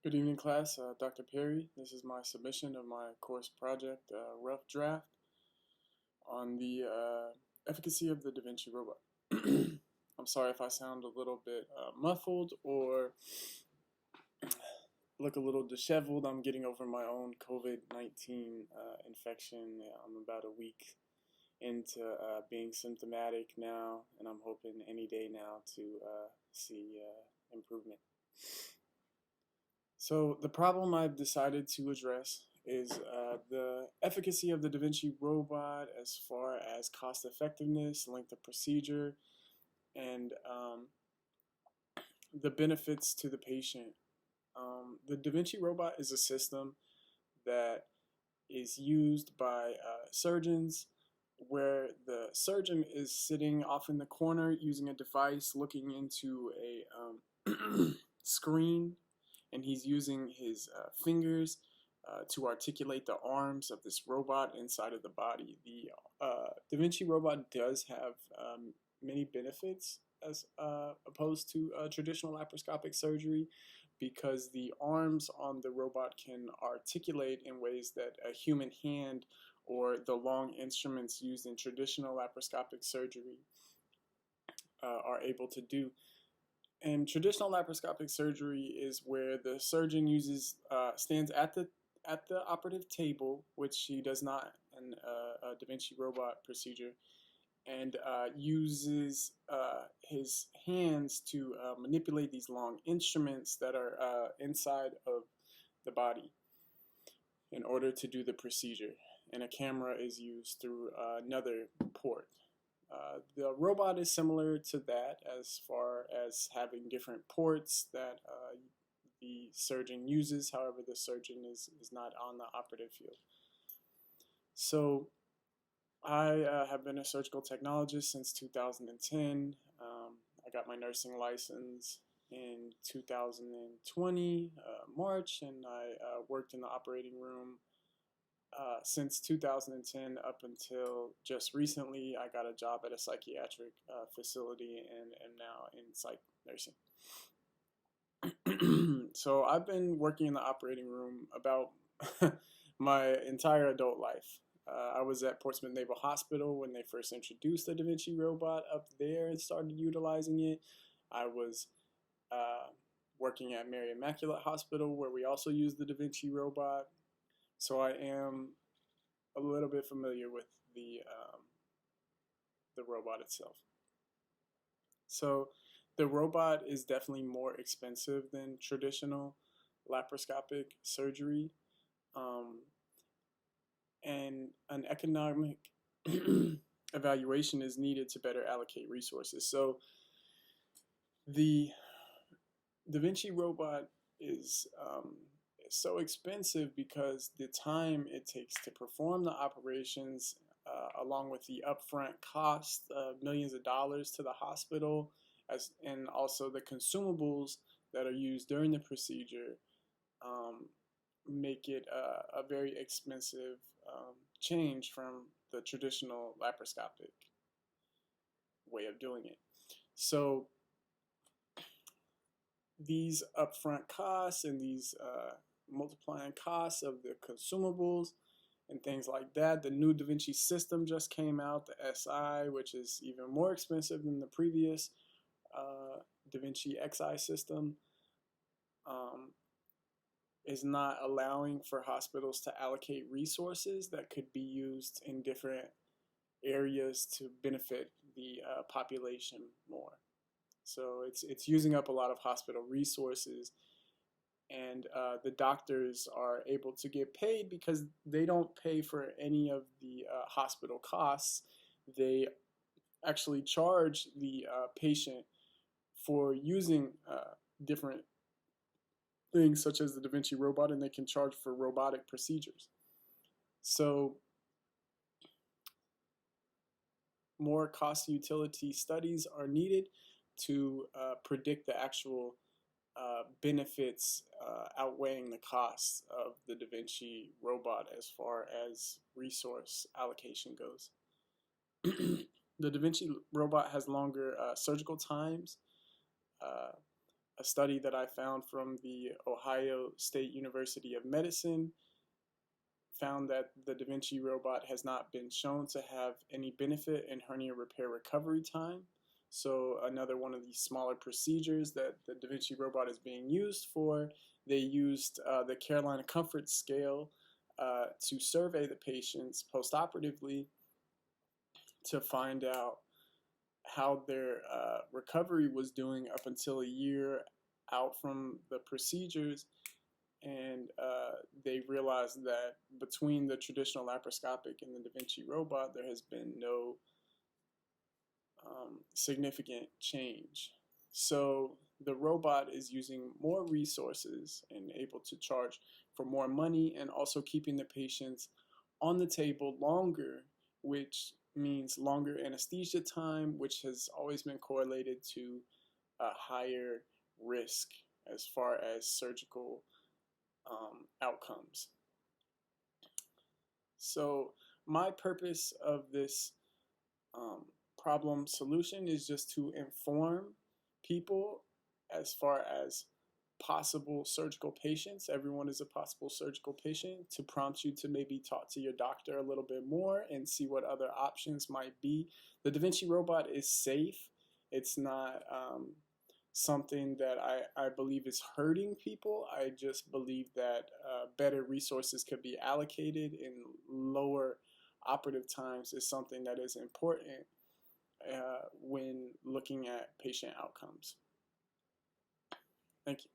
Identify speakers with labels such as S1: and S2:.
S1: Good evening, class. Dr. Perry. This is my submission of my course project, rough draft on the efficacy of the Da Vinci robot. I'm sorry if I sound a little bit muffled or look a little disheveled. I'm getting over my own COVID-19 infection. I'm about a week into being symptomatic now, and I'm hoping any day now to see improvement. So the problem I've decided to address is the efficacy of the Da Vinci robot as far as cost effectiveness, length of procedure, and the benefits to the patient. The Da Vinci robot is a system that is used by surgeons where the surgeon is sitting off in the corner using a device looking into a screen, and he's using his fingers to articulate the arms of this robot inside of the body. The Da Vinci robot does have many benefits as opposed to traditional laparoscopic surgery, because the arms on the robot can articulate in ways that a human hand or the long instruments used in traditional laparoscopic surgery are able to do. And traditional laparoscopic surgery is where the surgeon stands at the operative table, which he does not in a Da Vinci robot procedure, and uses his hands to manipulate these long instruments that are inside of the body in order to do the procedure. And a camera is used through another port. The robot is similar to that as far as having different ports that the surgeon uses. However, the surgeon is not on the operative field. So I have been a surgical technologist since 2010. I got my nursing license in 2020, March, and I worked in the operating room since 2010 up until just recently. I got a job at a psychiatric facility and am now in psych nursing. So I've been working in the operating room about my entire adult life. I was at Portsmouth Naval Hospital when they first introduced the Da Vinci robot up there and started utilizing it. I was working at Mary Immaculate Hospital where we also use the Da Vinci robot. So I am a little bit familiar with the robot itself. So the robot is definitely more expensive than traditional laparoscopic surgery. And an economic evaluation is needed to better allocate resources. So the Da Vinci robot is so expensive because the time it takes to perform the operations, along with the upfront cost of millions of dollars to the hospital, and also the consumables that are used during the procedure, make it a very expensive change from the traditional laparoscopic way of doing it. So these upfront costs and these multiplying costs of the consumables and things like that. The new Da Vinci system just came out, the SI, which is even more expensive than the previous Da Vinci Xi system. Is not allowing for hospitals to allocate resources that could be used in different areas to benefit the population more. So it's using up a lot of hospital resources, and the doctors are able to get paid because they don't pay for any of the hospital costs. They actually charge the patient for using different things such as the Da Vinci robot, and they can charge for robotic procedures. So more cost utility studies are needed to predict the actual benefits outweighing the costs of the Da Vinci robot as far as resource allocation goes. The Da Vinci robot has longer surgical times. a study that I found from the Ohio State University of Medicine found that the Da Vinci robot has not been shown to have any benefit in hernia repair recovery time. So another one of these smaller procedures that the Da Vinci robot is being used for, they used the Carolina Comfort Scale to survey the patients postoperatively to find out how their recovery was doing up until a year out from the procedures. And they realized that between the traditional laparoscopic and the Da Vinci robot, there has been no significant change. So the robot is using more resources and able to charge for more money, and also keeping the patients on the table longer, which means longer anesthesia time, which has always been correlated to a higher risk as far as surgical outcomes. So my purpose of this problem solution is just to inform people as far as possible surgical patients. Everyone is a possible surgical patient, to prompt you to maybe talk to your doctor a little bit more and see what other options might be. The Da Vinci robot is safe. It's not something that I believe is hurting people. I just believe that better resources could be allocated, and lower operative times is something that is important when looking at patient outcomes. Thank you.